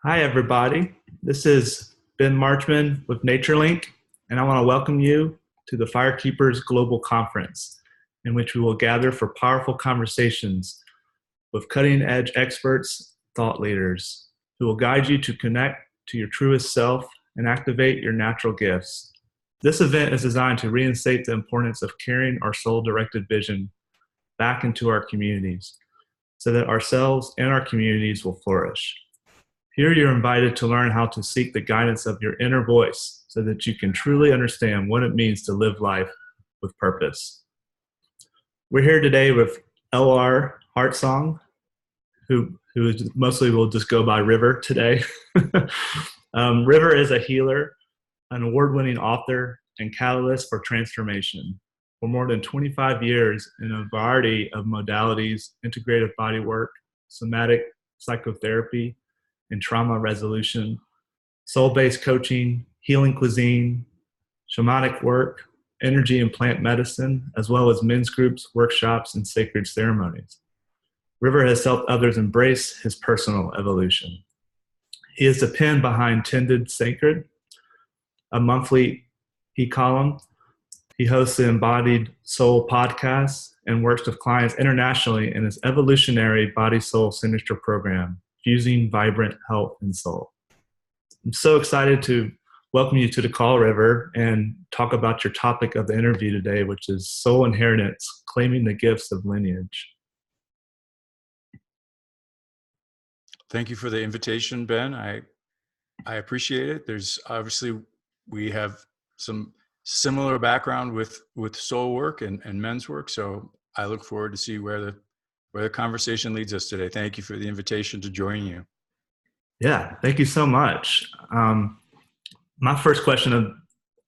Hi, everybody. This is Ben Marchman with NatureLink, and I want to welcome you to the FireKeepers Global Conference, in which we will gather for powerful conversations with cutting-edge experts, thought leaders, who will guide you to connect to your truest self and activate your natural gifts. This event is designed to reinstate the importance of carrying our soul-directed vision back into our communities so that ourselves and our communities will flourish. Here you're invited to learn how to seek the guidance of your inner voice so that you can truly understand what it means to live life with purpose. We're here today with L.R. Heartsong, who mostly will just go by River today. River is a healer, an award-winning author, and catalyst for transformation. For more than 25 years in a variety of modalities, integrative bodywork, somatic psychotherapy, and trauma resolution, soul-based coaching, healing cuisine, shamanic work, energy and plant medicine, as well as men's groups, workshops, and sacred ceremonies. River has helped others embrace his personal evolution. He is the pen behind TendingSacred, a monthly e-column. He hosts the Embodied Soul Podcast and works with clients internationally in his Evolutionary BodySoul signature program, Fusing Vibrant Health and Soul. I'm so excited to welcome you to the call, River, and talk about your topic of the interview today, which is soul inheritance, claiming the gifts of lineage. Thank you for the invitation, Ben. I appreciate it. There's obviously, we have some similar background with soul work and men's work. So I look forward to see where the conversation leads us today. Thank you for the invitation to join you. Yeah, thank you so much. My first question of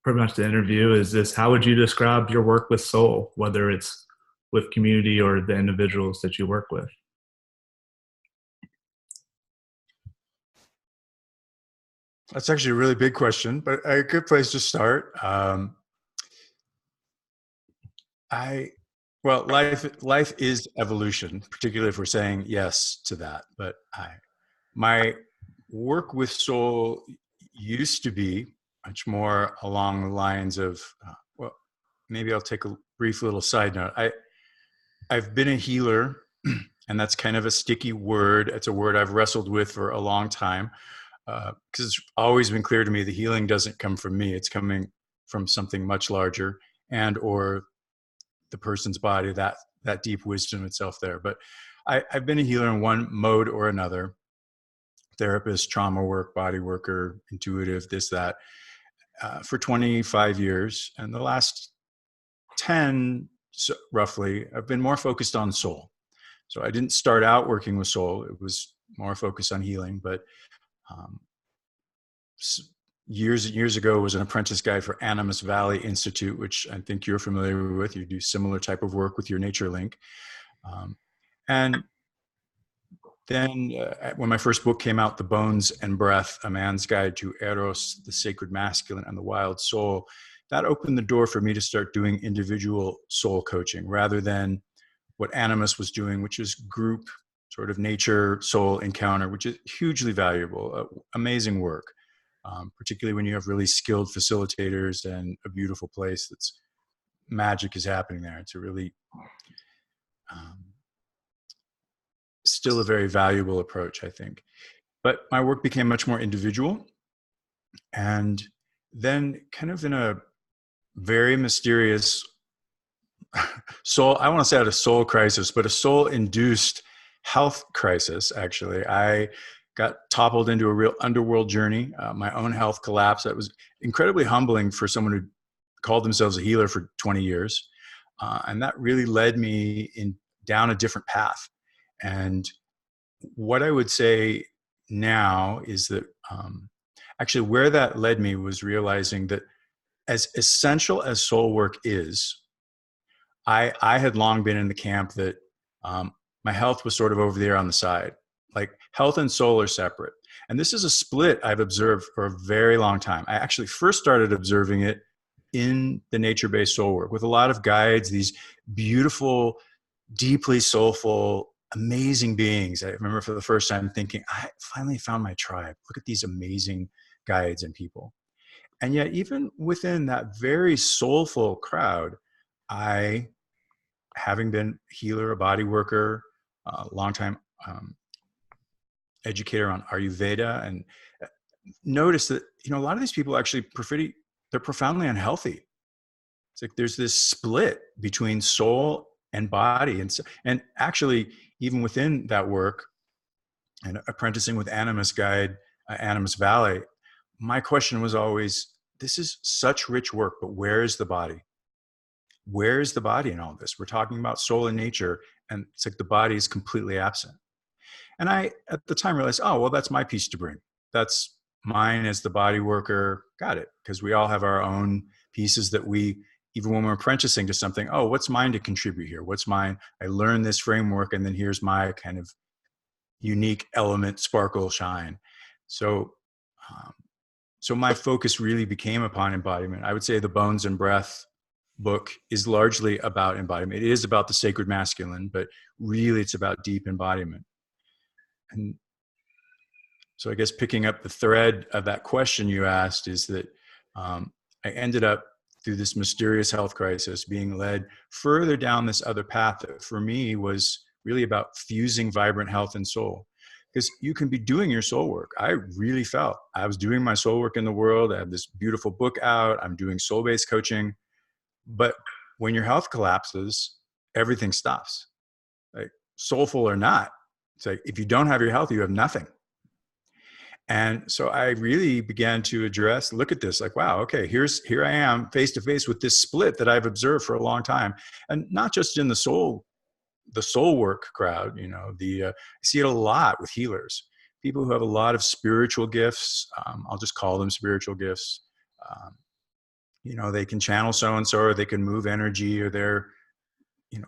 pretty much the interview is this: how would you describe your work with soul, whether it's with community or the individuals that you work with? That's actually a really big question, but a good place to start. Life is evolution, particularly if we're saying yes to that. But my work with soul used to be much more along the lines of, maybe I'll take a brief little side note. I've been a healer, and that's kind of a sticky word. It's a word I've wrestled with for a long time, because it's always been clear to me the healing doesn't come from me. It's coming from something much larger and or the person's body, that deep wisdom itself there. But I've been a healer in one mode or another: therapist, trauma work, body worker, intuitive, this, that, for 25 years. And the last 10, roughly, I've been more focused on soul. So I didn't start out working with soul. It was more focused on healing. But years ago, was an apprentice guide for Animas Valley Institute, which I think you're familiar with. You do similar type of work with your NatureLink. And then when my first book came out, The Bones and Breath, A Man's Guide to Eros, the Sacred Masculine, and the Wild Soul, that opened the door for me to start doing individual soul coaching rather than what Animas was doing, which is group sort of nature soul encounter, which is hugely valuable, amazing work, particularly when you have really skilled facilitators and a beautiful place that's magic is happening there. It's a really still a very valuable approach, I think. But my work became much more individual. And then kind of in a very mysterious soul, I want to say I had a soul crisis, but a soul-induced health crisis, actually. I got toppled into a real underworld journey. My own health collapsed. That was incredibly humbling for someone who called themselves a healer for 20 years. And that really led me down a different path. And what I would say now is that actually where that led me was realizing that as essential as soul work is, I had long been in the camp that my health was sort of over there on the side. Like health and soul are separate. And this is a split I've observed for a very long time. I actually first started observing it in the nature-based soul work with a lot of guides, these beautiful, deeply soulful, amazing beings. I remember for the first time thinking, I finally found my tribe. Look at these amazing guides and people. And yet, even within that very soulful crowd, I, having been a healer, a body worker, a long time educator on Ayurveda, and noticed that, a lot of these people actually they're profoundly unhealthy. It's like there's this split between soul and body. And actually, even within that work and apprenticing with Animus Guide, Animus Valley, my question was always, this is such rich work, but where is the body? Where is the body in all this? We're talking about soul and nature, and it's like the body is completely absent. And I, at the time, realized, oh, well, that's my piece to bring. That's mine as the body worker. Got it. Because we all have our own pieces that we, even when we're apprenticing to something, oh, what's mine to contribute here? What's mine? I learned this framework, and then here's my kind of unique element, sparkle, shine. So my focus really became upon embodiment. I would say the Bones and Breath book is largely about embodiment. It is about the sacred masculine, but really it's about deep embodiment. And so I guess picking up the thread of that question you asked is that I ended up through this mysterious health crisis being led further down this other path that for me was really about fusing vibrant health and soul. Because you can be doing your soul work. I really felt I was doing my soul work in the world. I have this beautiful book out. I'm doing soul-based coaching. But when your health collapses, everything stops. Like soulful or not, it's like if you don't have your health, you have nothing. And so I really began to look at this like, wow, okay, here I am face to face with this split that I've observed for a long time. And not just in the soul work crowd, I see it a lot with healers, people who have a lot of spiritual gifts. I'll just call them spiritual gifts. They can channel so-and-so, or they can move energy, or they're,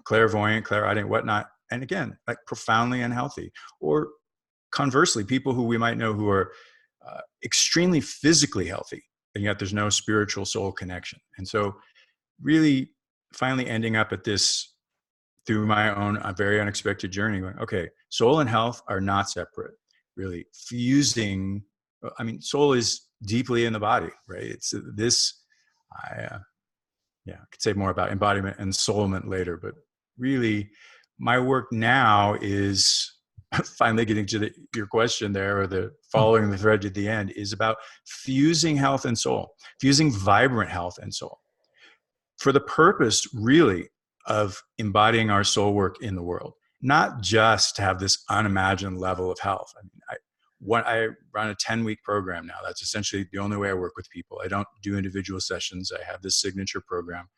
clairvoyant, clairaudient, whatnot. And again, like profoundly unhealthy. Or conversely, people who we might know who are extremely physically healthy, and yet there's no spiritual soul connection. And so really finally ending up at this through my own very unexpected journey, going, okay, soul and health are not separate, really fusing. I mean, soul is deeply in the body, right? It's this, I could say more about embodiment and soulment later, but really my work now is finally getting to your question there, or the following the thread at the end, is about fusing health and soul, fusing vibrant health and soul for the purpose really of embodying our soul work in the world, not just to have this unimagined level of health. I mean, I run a 10-week program now. That's essentially the only way I work with people. I don't do individual sessions. I have this signature program.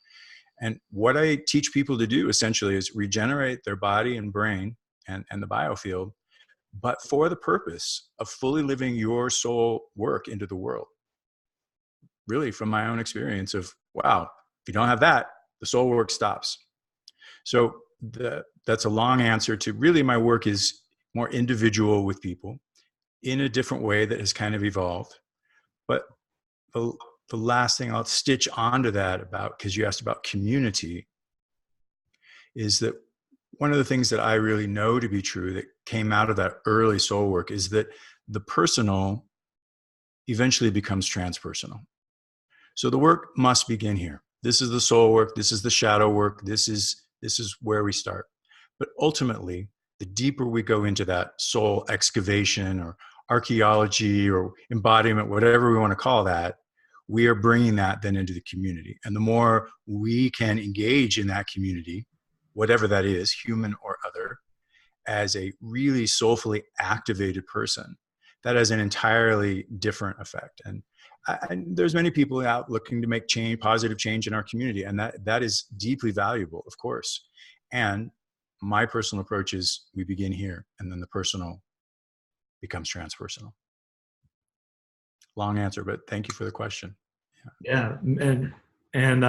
And what I teach people to do essentially is regenerate their body and brain and the biofield, but for the purpose of fully living your soul work into the world. Really from my own experience of, wow, if you don't have that, the soul work stops. So that's a long answer to really my work is more individual with people in a different way that has kind of evolved. But the last thing I'll stitch onto that about, because you asked about community, is that one of the things that I really know to be true that came out of that early soul work is that the personal eventually becomes transpersonal. So the work must begin here. This is the soul work. This is the shadow work. This is where we start. But ultimately, the deeper we go into that soul excavation or archaeology or embodiment, whatever we want to call that, we are bringing that then into the community. And the more we can engage in that community, whatever that is, human or other, as a really soulfully activated person, that has an entirely different effect. And there's many people out looking to make change, positive change in our community. And that is deeply valuable, of course. And my personal approach is we begin here, and then the personal becomes transpersonal. Long answer, but thank you for the question. Yeah. And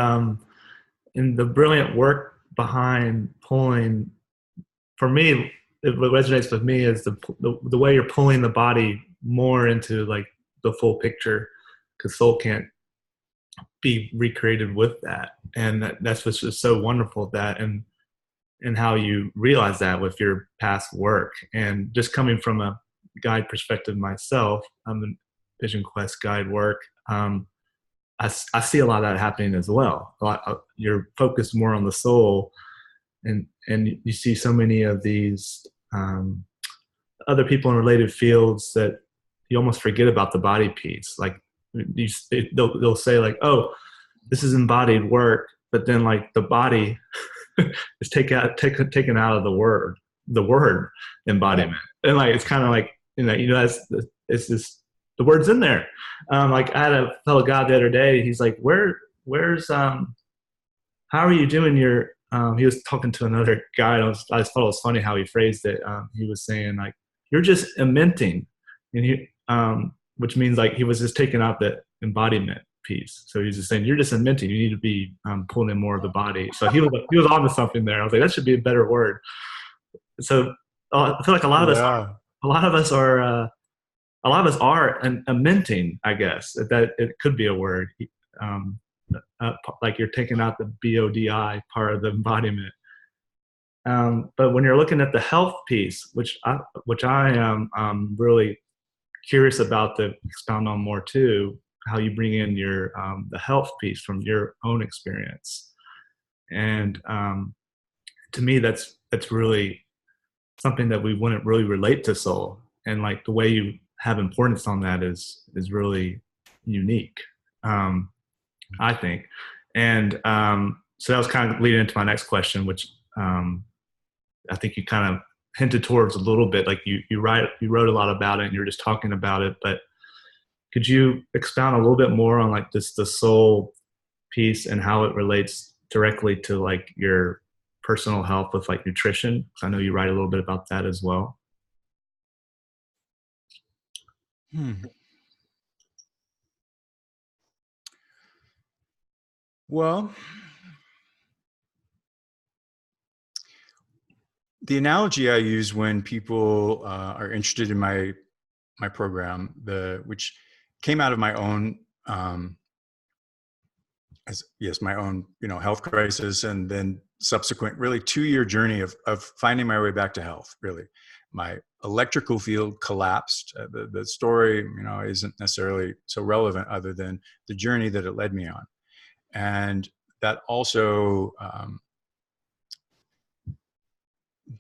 the brilliant work behind pulling, for me, what resonates with me is the way you're pulling the body more into like the full picture, because soul can't be recreated with that. And that's what's just so wonderful, that, and and how you realize that with your past work. And just coming from a guide perspective myself, I'm in Vision Quest guide work. I see a lot of that happening as well. You're focused more on the soul, and you see so many of these other people in related fields that you almost forget about the body piece. Like they'll say like, oh, this is embodied work, but then like the body is taken out of the word embodiment, and like it's kind of like it's just the word's in there. Like I had a fellow guy the other day. He's like, where's how are you doing your he was talking to another guy. I just thought it was funny how he phrased it. He was saying like, you're just ementing, and which means like he was just taking out the embodiment piece. So he's just saying, you're just ementing. You need to be pulling in more of the body. So he was onto something there. I was like, that should be a better word. So I feel like a lot of us are ementing, I guess, that it could be a word. Like you're taking out the BODI part of the embodiment. But when you're looking at the health piece, which I am really curious about to expound on more too, how you bring in your the health piece from your own experience, and to me that's really something that we wouldn't really relate to soul, and like the way you have importance on that is really unique, I think. And so that was kind of leading into my next question, which I think you kind of hinted towards a little bit. Like you wrote a lot about it and you're just talking about it, but could you expound a little bit more on like just the soul piece and how it relates directly to like your personal health with like nutrition? Because I know you write a little bit about that as well. Well, the analogy I use when people are interested in my program, which came out of my own my own health crisis, and then subsequent really 2-year journey of finding my way back to health. Really, my electrical field collapsed. The story isn't necessarily so relevant, other than the journey that it led me on, and that also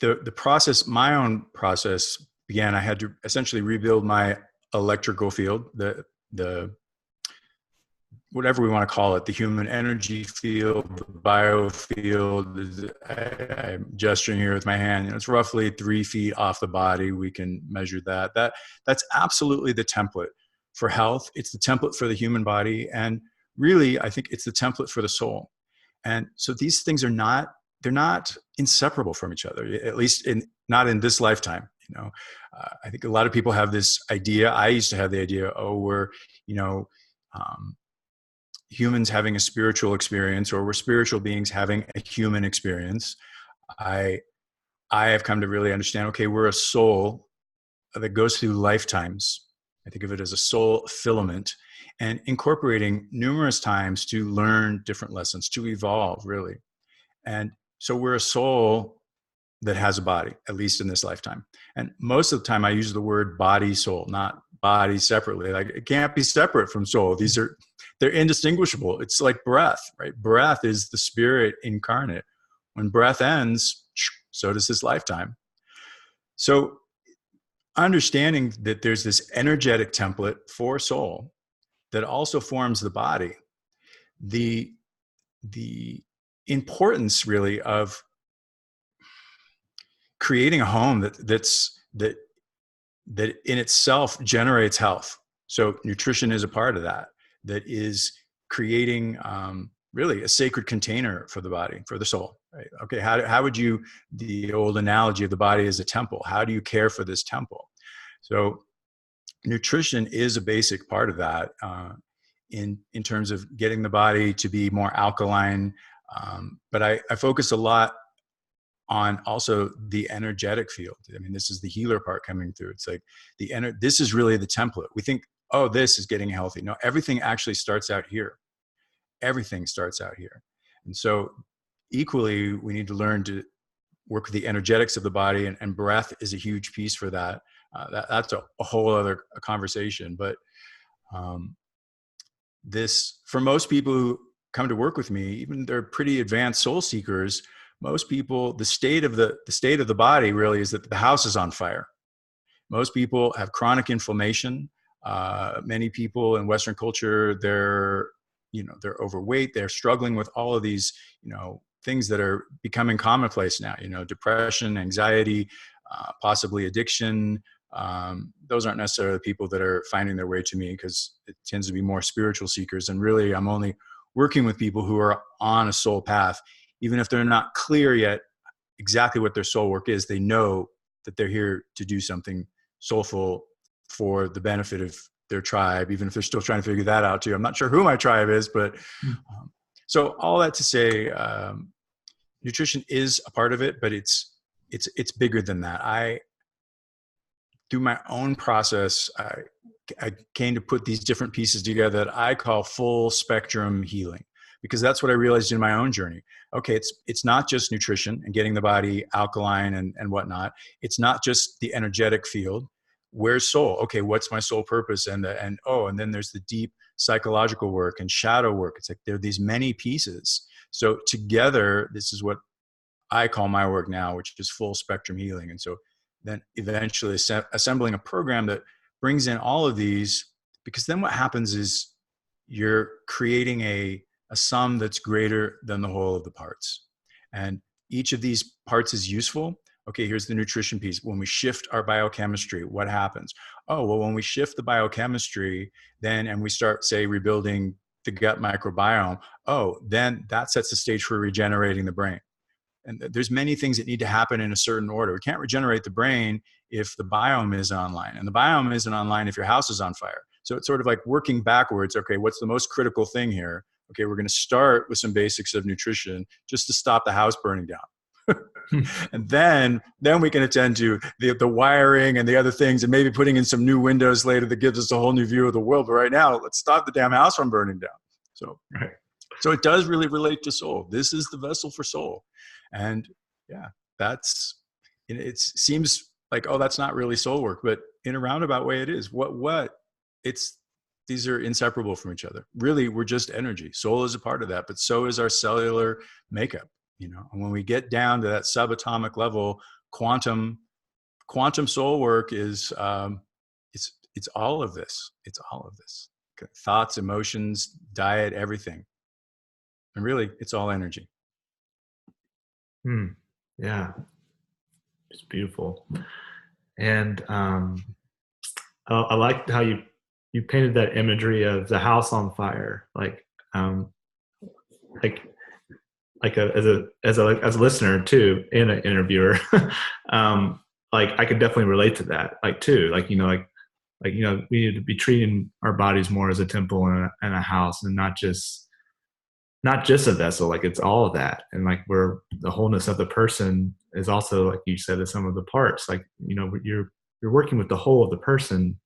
the process, my own process began. I had to essentially rebuild my electrical field, the whatever we want to call it, the human energy field, the biofield. I'm gesturing here with my hand. It's roughly 3 feet off the body. We can measure that. That's absolutely the template for health. It's the template for the human body. And really, I think it's the template for the soul. And so these things they're not inseparable from each other, at least not in this lifetime. I think a lot of people have this idea. I used to have the idea, we're, humans having a spiritual experience, or we're spiritual beings having a human experience. I have come to really understand, okay, we're a soul that goes through lifetimes. I think of it as a soul filament, and incorporating numerous times to learn different lessons, to evolve, really. And so we're a soul that has a body, at least in this lifetime. And most of the time I use the word body, soul, not body separately. Like it can't be separate from soul. They're indistinguishable. It's like breath, right? Breath is the spirit incarnate. When breath ends, so does this lifetime. So understanding that there's this energetic template for soul that also forms the body, the importance really of creating a home that in itself generates health. So nutrition is a part of that is creating really a sacred container for the body, for the soul, right? Okay, how would you, the old analogy of the body as a temple, how do you care for this temple? So nutrition is a basic part of that in terms of getting the body to be more alkaline. But I focus a lot on also the energetic field. I mean, this is the healer part coming through. It's like this is really the template. We think, this is getting healthy. No, everything actually starts out here. Everything starts out here. And so equally, we need to learn to work with the energetics of the body, and breath is a huge piece for that. That's a whole other conversation. But this, for most people who come to work with me, even they're pretty advanced soul seekers, most people, the state of the body really is that the house is on fire. Most people have chronic inflammation. Many people in Western culture, they're overweight. They're struggling with all of these, things that are becoming commonplace now, depression, anxiety, possibly addiction. Those aren't necessarily the people that are finding their way to me, because it tends to be more spiritual seekers. And really, I'm only working with people who are on a soul path. Even if they're not clear yet exactly what their soul work is, they know that they're here to do something soulful for the benefit of their tribe, even if they're still trying to figure that out too. I'm not sure who my tribe is, but so all that to say, nutrition is a part of it, but it's bigger than that. Through my own process, I came to put these different pieces together that I call full spectrum healing, because that's what I realized in my own journey. Okay, it's not just nutrition and getting the body alkaline and whatnot. It's not just the energetic field. Where's soul? Okay, what's my soul purpose? And then there's the deep psychological work and shadow work. It's like there are these many pieces. So together, this is what I call my work now, which is full spectrum healing. And so then eventually assembling a program that brings in all of these, because then what happens is you're creating a sum that's greater than the whole of the parts. And each of these parts is useful. Okay, here's the nutrition piece. When we shift our biochemistry, what happens? Oh, well, when we shift the biochemistry, and we start, say, rebuilding the gut microbiome, then that sets the stage for regenerating the brain. And there's many things that need to happen in a certain order. We can't regenerate the brain if the biome isn't online. And the biome isn't online if your house is on fire. So it's sort of like working backwards. Okay, what's the most critical thing here? Okay, we're going to start with some basics of nutrition just to stop the house burning down. And then we can attend to the wiring and the other things, and maybe putting in some new windows later that gives us a whole new view of the world. But right now, let's stop the damn house from burning down. So it does really relate to soul. This is the vessel for soul. And yeah, it seems like, that's not really soul work, but in a roundabout way it is. These are inseparable from each other. Really, we're just energy. Soul is a part of that, but so is our cellular makeup, and when we get down to that subatomic level, quantum soul work is, it's all of this. It's all of this. Thoughts, emotions, diet, everything. And really, it's all energy. Yeah, it's beautiful. And I liked how you painted that imagery of the house on fire, as a listener too, and an interviewer. I could definitely relate to that. We need to be treating our bodies more as a temple and a house, and not just a vessel. It's all of that. And where the wholeness of the person is also, like you said, is some of the parts. You're working with the whole of the person,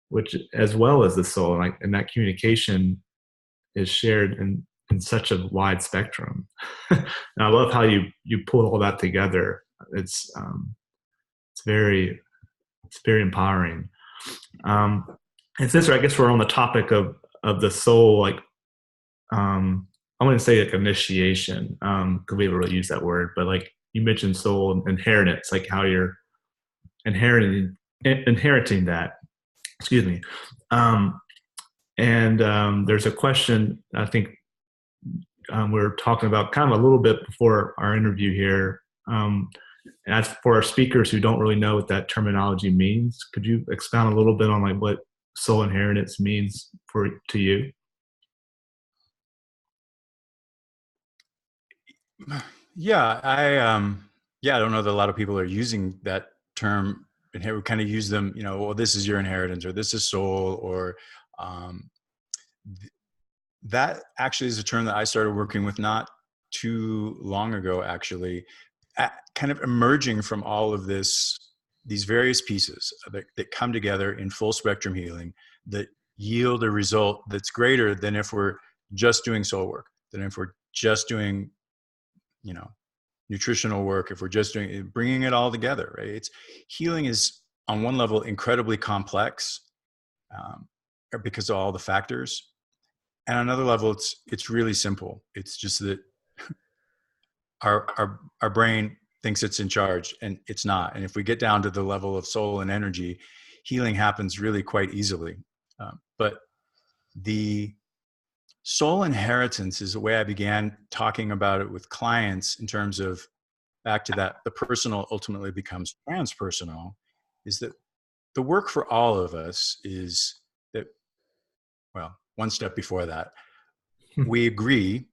which as well as the soul, and that communication is shared in such a wide spectrum. And I love how you pull all that together. It's very empowering. And since I guess we're on the topic of the soul, I wouldn't say initiation, because we haven't really used that word, but you mentioned soul inheritance, how you're inheriting that. Excuse me. There's a question, I think we were talking about kind of a little bit before our interview here. And as for our speakers who don't really know what that terminology means, could you expound a little bit on what soul inheritance means to you? Yeah, I don't know that a lot of people are using that term, and we kind of use them, this is your inheritance, or this is soul, or that actually is a term that I started working with not too long ago, actually, kind of emerging from all of these various pieces that come together in full spectrum healing that yield a result that's greater than if we're just doing soul work, than if we're just doing, nutritional work, if we're just doing bringing it all together, right? It's healing is on one level incredibly complex because of all the factors, and on another level, it's really simple. It's just that our brain thinks it's in charge, and it's not. And if we get down to the level of soul and energy, healing happens really quite easily. But the soul inheritance is the way I began talking about it with clients in terms of back to that, the personal ultimately becomes transpersonal, is that the work for all of us is that, well, one step before that, we agree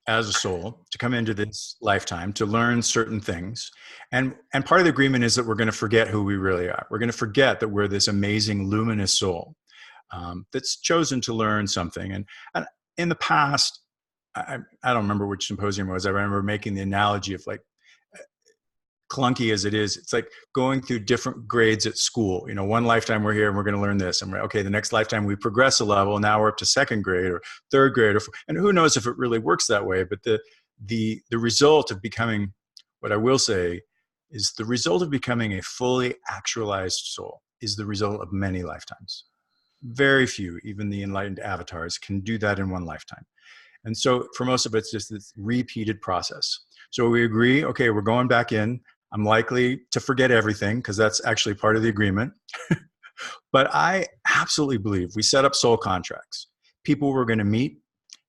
as a soul to come into this lifetime to learn certain things. And part of the agreement is that we're going to forget who we really are. We're going to forget that we're this amazing luminous soul that's chosen to learn something. And in the past, I don't remember which symposium it was. I remember making the analogy of, like, clunky as it is, it's like going through different grades at school. You know, one lifetime we're here and we're going to learn this, and we're okay, the next lifetime we progress a level, now we're up to second grade or third grade, and who knows if it really works that way. But the result of becoming, what I will say is, the result of becoming a fully actualized soul is the result of many lifetimes. Very few, even the enlightened avatars, can do that in one lifetime. And so for most of it, it's just this repeated process. So we agree, okay, we're going back in. I'm likely to forget everything because that's actually part of the agreement. But I absolutely believe we set up soul contracts. People we're going to meet,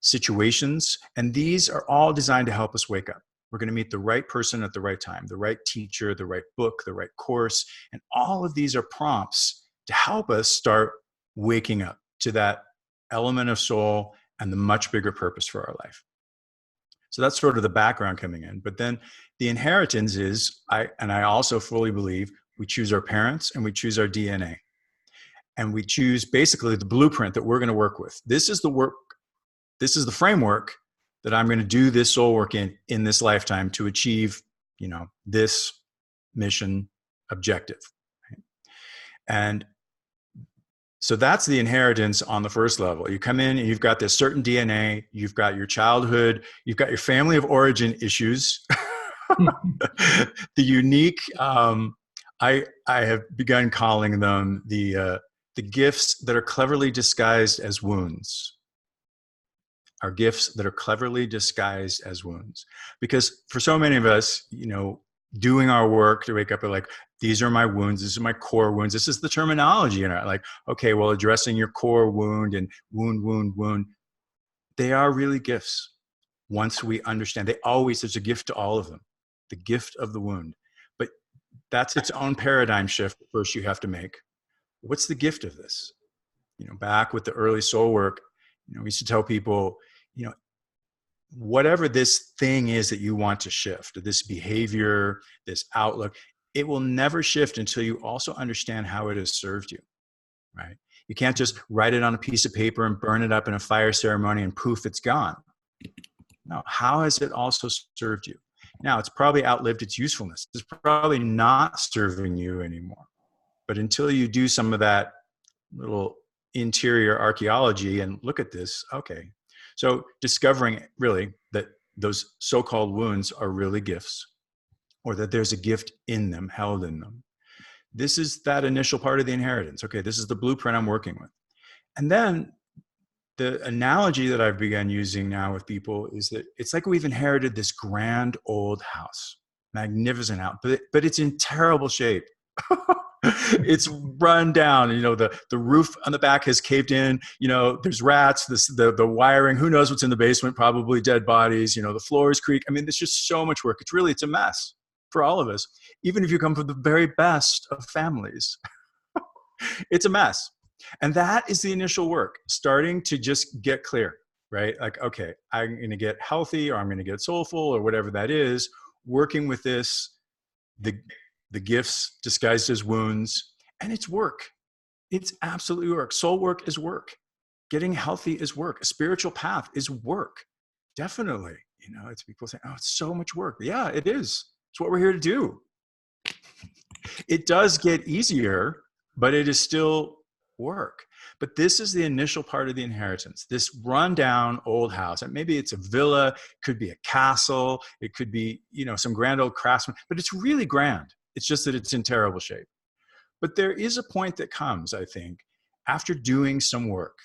situations, and these are all designed to help us wake up. We're going to meet the right person at the right time, the right teacher, the right book, the right course. And all of these are prompts to help us start waking up to that element of soul and the much bigger purpose for our life. So that's sort of the background coming in. But then the inheritance is, I also fully believe we choose our parents and we choose our DNA. And we choose basically the blueprint that we're going to work with. This is the work, this is the framework that I'm going to do this soul work in this lifetime to achieve, you know, this mission objective. Right? And so that's the inheritance on the first level. You come in and you've got this certain DNA, you've got your childhood, you've got your family of origin issues, the unique, I have begun calling them the gifts that are cleverly disguised as wounds. Are gifts that are cleverly disguised as wounds. Because for so many of us, you know, doing our work to wake up and like, these are my wounds, this is my core wounds, this is the terminology, you know, like, okay, well, addressing your core wound and wound, they are really gifts. Once we understand, there's a gift to all of them, the gift of the wound. But that's its own paradigm shift first you have to make. What's the gift of this? You know, back with the early soul work, you know, we used to tell people, you know, whatever this thing is that you want to shift, this behavior, this outlook, it will never shift until you also understand how it has served you, right? You can't just write it on a piece of paper and burn it up in a fire ceremony and poof, it's gone. No, how has it also served you? Now, it's probably outlived its usefulness. It's probably not serving you anymore. But until you do some of that little interior archaeology and look at this, okay. So discovering really that those so-called wounds are really gifts, or that there's a gift in them, held in them. This is that initial part of the inheritance. Okay, this is the blueprint I'm working with. And then the analogy that I've begun using now with people is that it's like we've inherited this grand old house, magnificent house, but it's in terrible shape. It's run down, you know, the roof on the back has caved in, you know, there's rats, the wiring, who knows what's in the basement, probably dead bodies, you know, the floors creak. I mean, there's just so much work. It's a mess for all of us. Even if you come from the very best of families, it's a mess. And that is the initial work, starting to just get clear, right? Like, okay, I'm going to get healthy, or I'm going to get soulful, or whatever that is, working with this, the gifts disguised as wounds, and it's work. It's absolutely work. Soul work is work. Getting healthy is work. A spiritual path is work. Definitely. You know, it's people saying, oh, it's so much work. Yeah, it is. It's what we're here to do. It does get easier, but it is still work. But this is the initial part of the inheritance, this rundown old house. And maybe it's a villa, could be a castle, it could be, some grand old craftsman, but it's really grand. It's just that it's in terrible shape. But there is a point that comes, I think, after doing some work,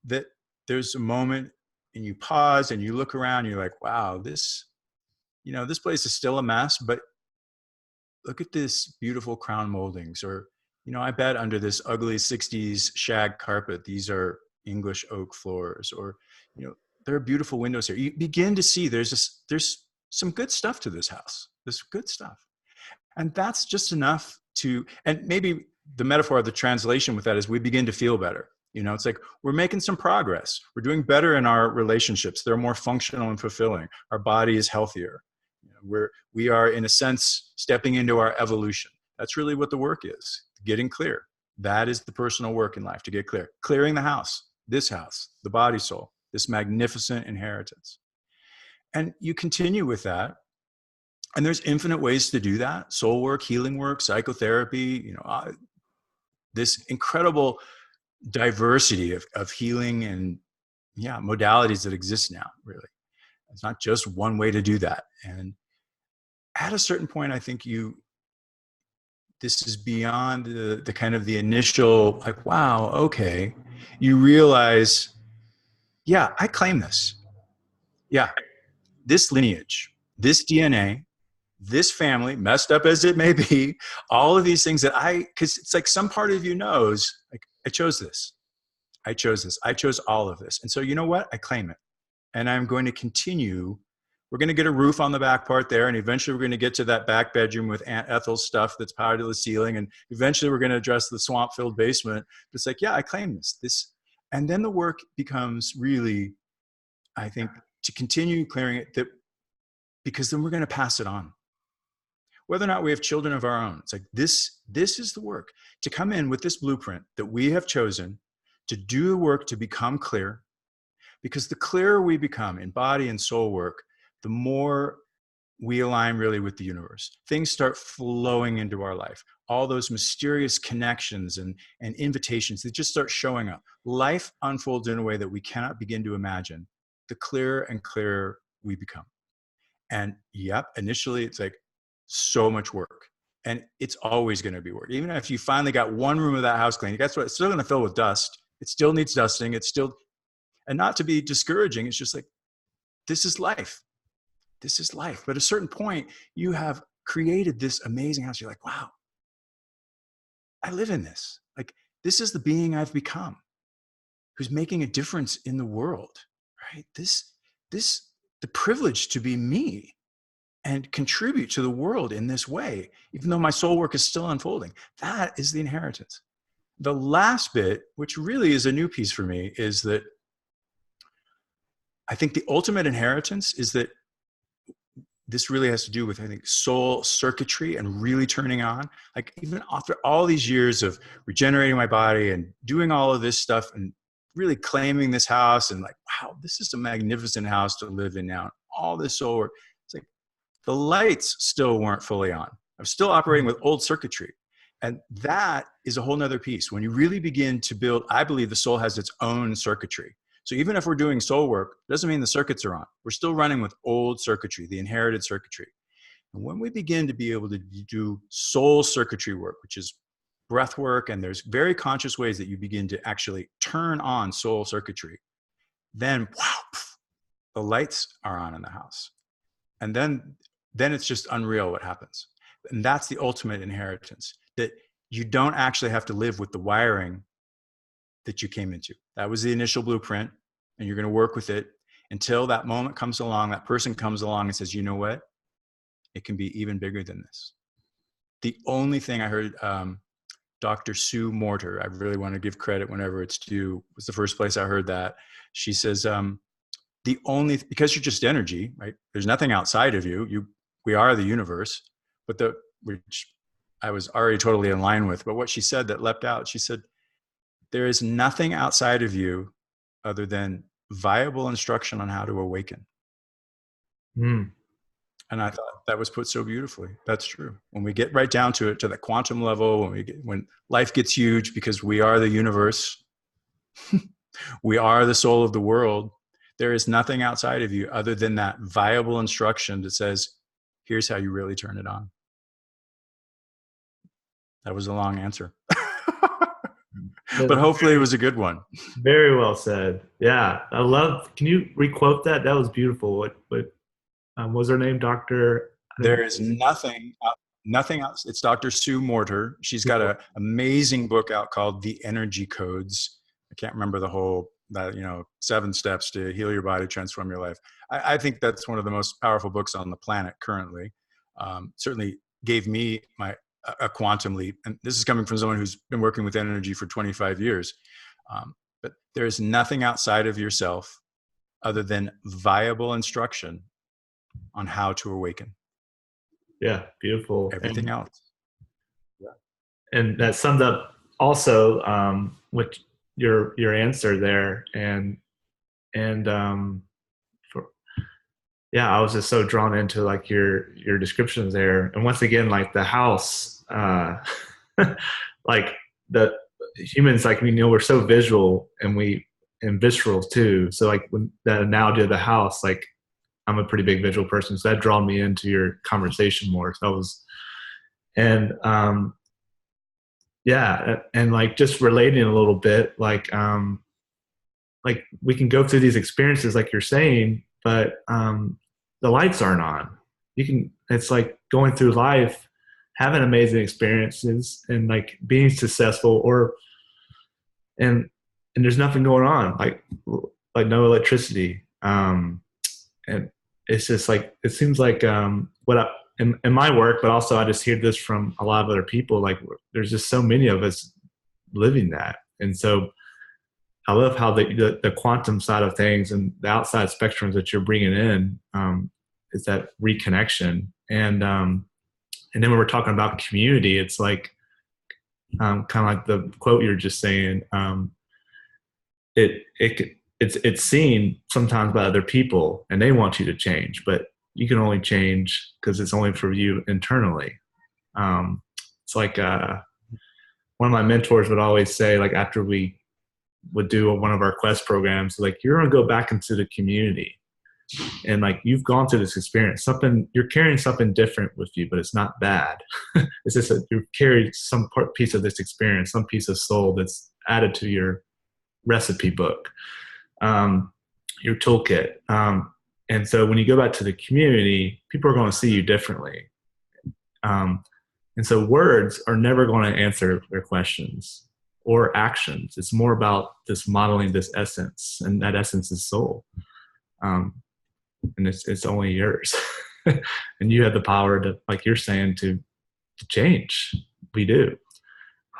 that there's a moment and you pause and you look around and you're like, wow, this place is still a mess, but look at this beautiful crown moldings, or, I bet under this ugly 60s shag carpet, these are English oak floors, or, there are beautiful windows here. You begin to see there's some good stuff to this house. There's good stuff. And that's just enough and maybe the metaphor of the translation with that is we begin to feel better. It's like we're making some progress. We're doing better in our relationships. They're more functional and fulfilling. Our body is healthier. We are, in a sense, stepping into our evolution. That's really what the work is, getting clear. That is the personal work in life, to get clear. Clearing the house, the body soul, this magnificent inheritance. And you continue with that. And there's infinite ways to do that. Soul work, healing work, psychotherapy, this incredible diversity of healing and modalities that exist now, really. It's not just one way to do that. And at a certain point, I think this is beyond the kind of the initial, like, wow, okay. You realize, I claim this. Yeah, this lineage, this DNA, this family, messed up as it may be, all of these things because it's like some part of you knows, like, I chose this. I chose all of this. And so you know what? I claim it. And I'm going to continue. We're going to get a roof on the back part there. And eventually we're going to get to that back bedroom with Aunt Ethel's stuff that's powered to the ceiling. And eventually we're going to address the swamp-filled basement. It's like, I claim this. And then the work becomes really, I think, to continue clearing it, because then we're going to pass it on. Whether or not we have children of our own, it's like this is the work, to come in with this blueprint that we have chosen to do the work to become clear. Because the clearer we become in body and soul work, the more we align really with the universe. Things start flowing into our life. All those mysterious connections and invitations, they just start showing up. Life unfolds in a way that we cannot begin to imagine, the clearer and clearer we become. And initially it's like so much work. And it's always going to be work. Even if you finally got one room of that house clean, guess what? It's still going to fill with dust. It still needs dusting. And not to be discouraging, it's just like, this is life. This is life. But at a certain point, you have created this amazing house. You're like, wow, I live in this. Like, this is the being I've become, who's making a difference in the world, right? The privilege to be me and contribute to the world in this way, even though my soul work is still unfolding. That is the inheritance. The last bit, which really is a new piece for me, is that I think the ultimate inheritance is that this really has to do with, I think, soul circuitry and really turning on. Like, even after all these years of regenerating my body and doing all of this stuff and really claiming this house and like, wow, this is a magnificent house to live in now. All this soul work. It's like the lights still weren't fully on. I'm still operating with old circuitry. And that is a whole nother piece. When you really begin to build, I believe the soul has its own circuitry. So even if we're doing soul work, it doesn't mean the circuits are on. We're still running with old circuitry, the inherited circuitry. And when we begin to be able to do soul circuitry work, which is breath work, and there's very conscious ways that you begin to actually turn on soul circuitry, then wow, the lights are on in the house. And then it's just unreal what happens. And that's the ultimate inheritance, that you don't actually have to live with the wiring that you came into. That was the initial blueprint, and you're going to work with it until that moment comes along, that person comes along and says, you know what? It can be even bigger than this. The only thing I heard, Dr. Sue Morter, I really want to give credit whenever it's due, was the first place I heard that. She says, because you're just energy, right? There's nothing outside of you. We are the universe, which I was already totally in line with. But what she said that leapt out, she said, there is nothing outside of you other than viable instruction on how to awaken. And I thought that was put so beautifully. That's true. When we get right down to it, to the quantum level, when life gets huge, because we are the universe, we are the soul of the world. There is nothing outside of you other than that viable instruction that says, here's how you really turn it on. That was a long answer. But hopefully it was a good one. Very well said. Yeah, I love. Can you requote that? That was beautiful. What was her name? Doctor. There is nothing else. It's Dr. Sue Morter. She's got an amazing book out called The Energy Codes. I can't remember the whole, 7 steps to heal your body, transform your life. I think that's one of the most powerful books on the planet currently. Certainly gave me a quantum leap. And this is coming from someone who's been working with energy for 25 years. But there is nothing outside of yourself other than viable instruction on how to awaken. Yeah, beautiful. Everything else. Yeah. And that summed up also with your answer there. I was just so drawn into like your descriptions there. And once again, like the house, like the humans, like we're so visual and visceral too. So like when that analogy of the house, like I'm a pretty big visual person, so that drawn me into your conversation more. So I was, and like just relating a little bit, like we can go through these experiences, like you're saying, but the lights aren't on. It's like going through life, having amazing experiences, and like being successful, and there's nothing going on, like no electricity. And it's just like, it seems like in my work, but also I just hear this from a lot of other people, like there's just so many of us living that. And so I love how the quantum side of things and the outside spectrums that you're bringing in is that reconnection. And then when we're talking about community, it's like kind of like the quote you're just saying, it's seen sometimes by other people and they want you to change, but you can only change because it's only for you internally. It's like one of my mentors would always say, like after we would do one of our quest programs, like you're going to go back into the community and like you've gone through this experience, you're carrying something different with you, but it's not bad. It's just that you've carried some piece of this experience, some piece of soul that's added to your recipe book, your toolkit. And so when you go back to the community, people are going to see you differently. And so words are never going to answer their questions or actions. It's more about this modeling this essence, and that essence is soul. And it's only yours. And you have the power to, like you're saying, to change. We do.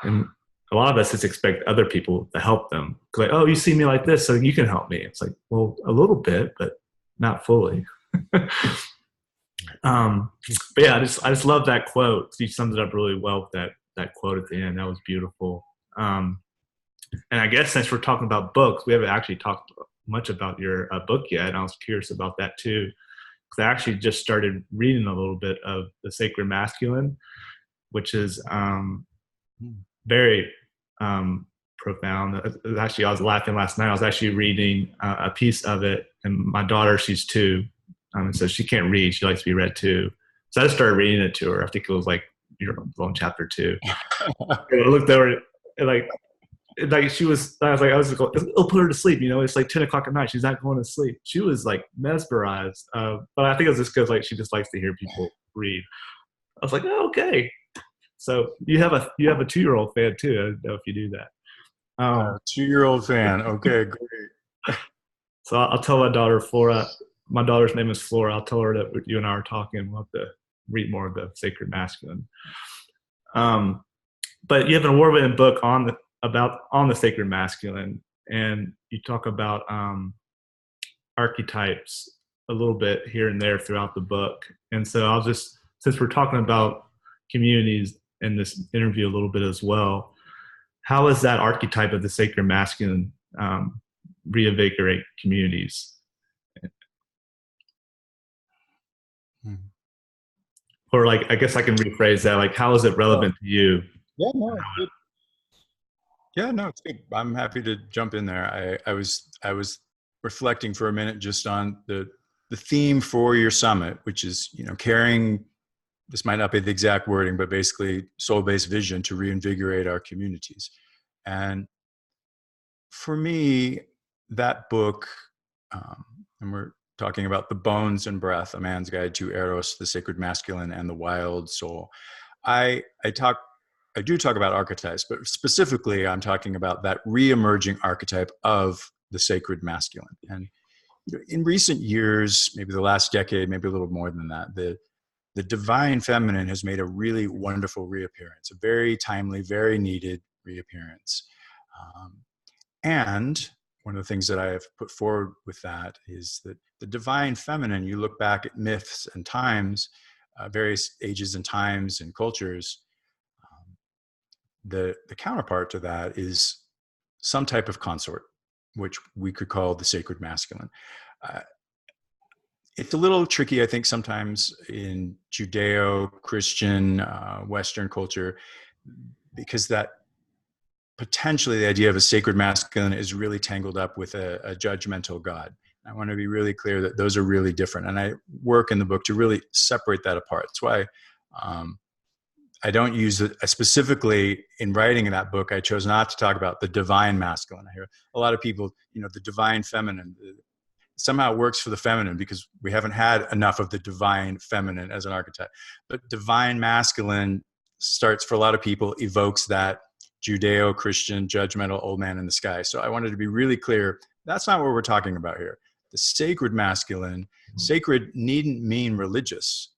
And a lot of us just expect other people to help them. Like, oh, you see me like this, so you can help me. It's like, well, a little bit, but not fully. But yeah, I just love that quote. You summed it up really well with that quote at the end. That was beautiful. And I guess since we're talking about books, we haven't actually talked much about your book yet. And I was curious about that too, because I actually just started reading a little bit of The Sacred Masculine, which is very profound. Actually, I was laughing last night. I was actually reading a piece of it, and my daughter, she's 2, so she can't read. She likes to be read too. So I just started reading it to her. I think it was like on chapter 2. And I looked over and like she was. I was like, it'll put her to sleep. It's like 10 o'clock at night. She's not going to sleep. She was like mesmerized. But I think it was just because like she just likes to hear people read. I was like, oh, okay. So you have a 2-year-old fan too. I don't know if you do that. 2-year-old fan. Okay, great. So I'll tell my daughter Flora. My daughter's name is Flora. I'll tell her that you and I are talking. We'll have to read more of The Sacred Masculine. But you have an award-winning book on the Sacred Masculine, and you talk about archetypes a little bit here and there throughout the book. And so since we're talking about communities in this interview a little bit as well, how is that archetype of the Sacred Masculine reinvigorate communities? or like, I guess I can rephrase that. Like, how is it Oh, relevant to you? yeah, no, it's good. Yeah, no, it's good. I'm happy to jump in there. I was reflecting for a minute just on the theme for your summit, which is, carrying, this might not be the exact wording, but basically soul-based vision to reinvigorate our communities. And for me, that book, and we're talking about The Bones and Breath, A Man's Guide to Eros, the Sacred Masculine, and the Wild Soul. I do talk about archetypes, but specifically I'm talking about that re-emerging archetype of the sacred masculine. And in recent years, maybe the last decade, maybe a little more than that, the divine feminine has made a really wonderful reappearance, a very timely, very needed reappearance. And one of the things that I have put forward with that is that the divine feminine, you look back at myths and times, various ages and times and cultures, the counterpart to that is some type of consort, which we could call the sacred masculine. It's a little tricky, I think, sometimes in Judeo-Christian Western culture, because that potentially the idea of a sacred masculine is really tangled up with a judgmental God. I want to be really clear that those are really different. And I work in the book to really separate that apart. That's why I don't use it specifically in writing in that book. I chose not to talk about the divine masculine. I hear a lot of people, the divine feminine, somehow it works for the feminine because we haven't had enough of the divine feminine as an archetype. But divine masculine starts, for a lot of people, evokes that Judeo-Christian judgmental old man in the sky. So I wanted to be really clear. That's not what we're talking about here. The sacred masculine, sacred needn't mean religious.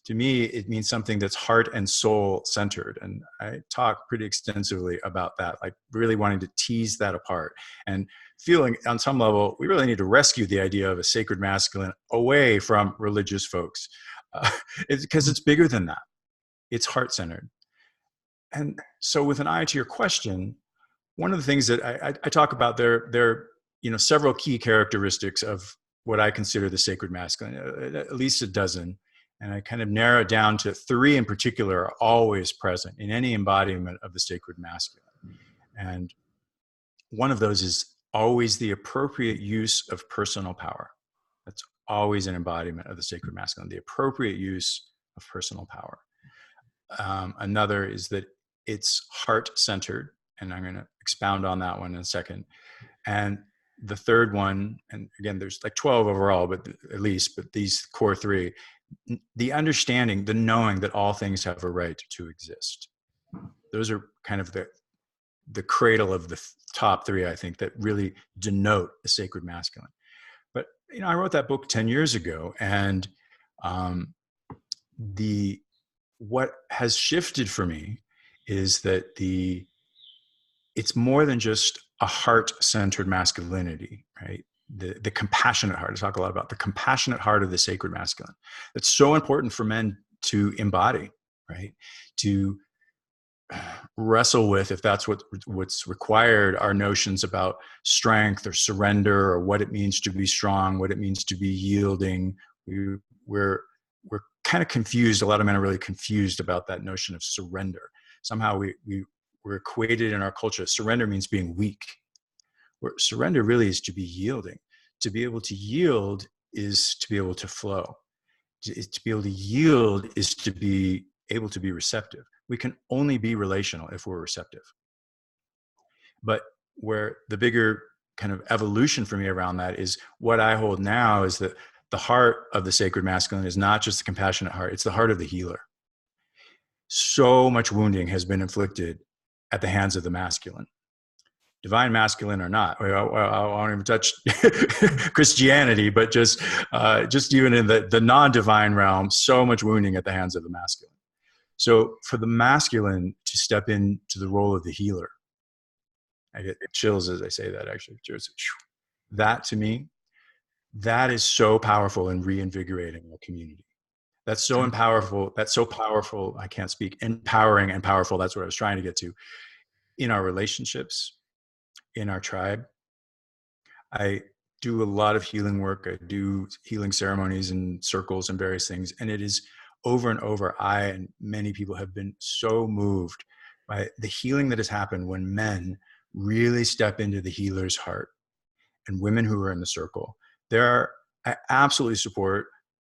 To me, it means something that's heart and soul centered. And I talk pretty extensively about that, like really wanting to tease that apart and feeling on some level, we really need to rescue the idea of a sacred masculine away from religious folks. Because it's bigger than that. It's heart centered. And so with an eye to your question, one of the things that I talk about, there are several key characteristics of what I consider the sacred masculine, at least a dozen. And I kind of narrow it down to 3 in particular are always present in any embodiment of the sacred masculine. And one of those is always the appropriate use of personal power. That's always an embodiment of the sacred masculine, the appropriate use of personal power. Another is that it's heart-centered, and I'm going to expound on that one in a second. And the third one, and again, there's like 12 overall, but these core 3, the understanding, the knowing that all things have a right to exist. Those are kind of the cradle of the top 3, I think, that really denote the sacred masculine. But, I wrote that book 10 years ago, and what has shifted for me is that it's more than just a heart-centered masculinity, right? The compassionate heart. I talk a lot about the compassionate heart of the sacred masculine. That's so important for men to embody, right? To wrestle with, if that's what's required, our notions about strength or surrender, or what it means to be strong, what it means to be yielding. We're kind of confused. A lot of men are really confused about that notion of surrender. Somehow we're equated in our culture. Surrender means being weak. Where surrender really is to be yielding. To be able to yield is to be able to flow. To be able to yield is to be able to be receptive. We can only be relational if we're receptive. But where the bigger kind of evolution for me around that is, what I hold now is that the heart of the sacred masculine is not just the compassionate heart, it's the heart of the healer. So much wounding has been inflicted at the hands of the masculine, divine masculine or not. I won't even touch Christianity, but just even in the non-divine realm, so much wounding at the hands of the masculine. So for the masculine to step into the role of the healer, I get chills as I say that, actually. That, to me, that is so powerful in reinvigorating our community. That's so powerful. That's so powerful. I can't speak. Empowering and powerful. That's what I was trying to get to. In our relationships, in our tribe. I do a lot of healing work. I do healing ceremonies and circles and various things. And it is over and over, I and many people have been so moved by the healing that has happened when men really step into the healer's heart, and women who are in the circle. I absolutely support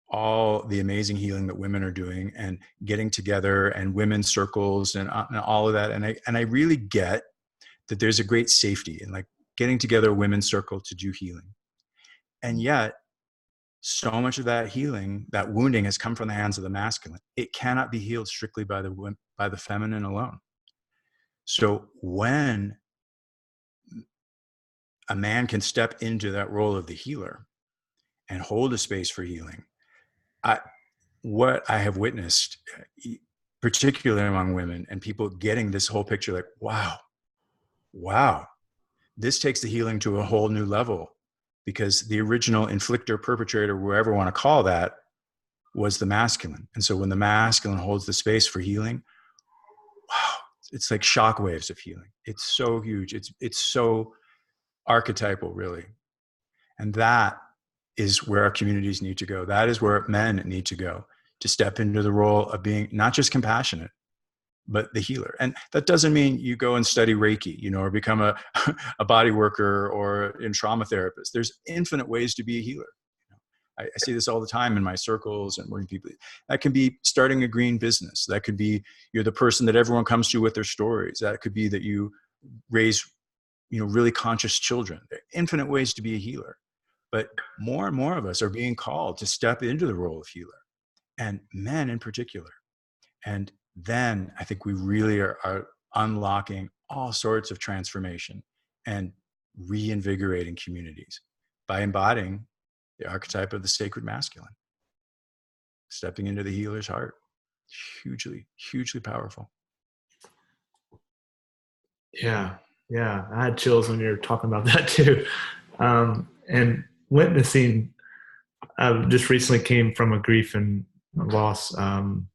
all the amazing healing that women are doing and getting together and women's circles and all of that. And I really get that there's a great safety in like getting together a women's circle to do healing. And yet so much of that healing, that wounding, has come from the hands of the masculine. It cannot be healed strictly by the feminine alone. So when a man can step into that role of the healer and hold a space for healing, what I have witnessed, particularly among women and people getting this whole picture, like, wow, this takes the healing to a whole new level, because the original inflictor, perpetrator, whoever you want to call that, was the masculine. And so when the masculine holds the space for healing, wow, it's like shockwaves of healing. It's so huge. It's so archetypal, really. And that is where our communities need to go. That is where men need to go, to step into the role of being not just compassionate, but the healer. And that doesn't mean you go and study Reiki, or become a body worker or a trauma therapist. There's infinite ways to be a healer. I see this all the time in my circles and working people. That can be starting a green business. That could be you're the person that everyone comes to with their stories. That could be that you raise, really conscious children. There are infinite ways to be a healer. But more and more of us are being called to step into the role of healer, and men in particular. And then I think we really are unlocking all sorts of transformation and reinvigorating communities by embodying the archetype of the sacred masculine, stepping into the healer's heart. Hugely, hugely powerful. Yeah. I had chills when you were talking about that too. And witnessing, I just recently came from a grief and loss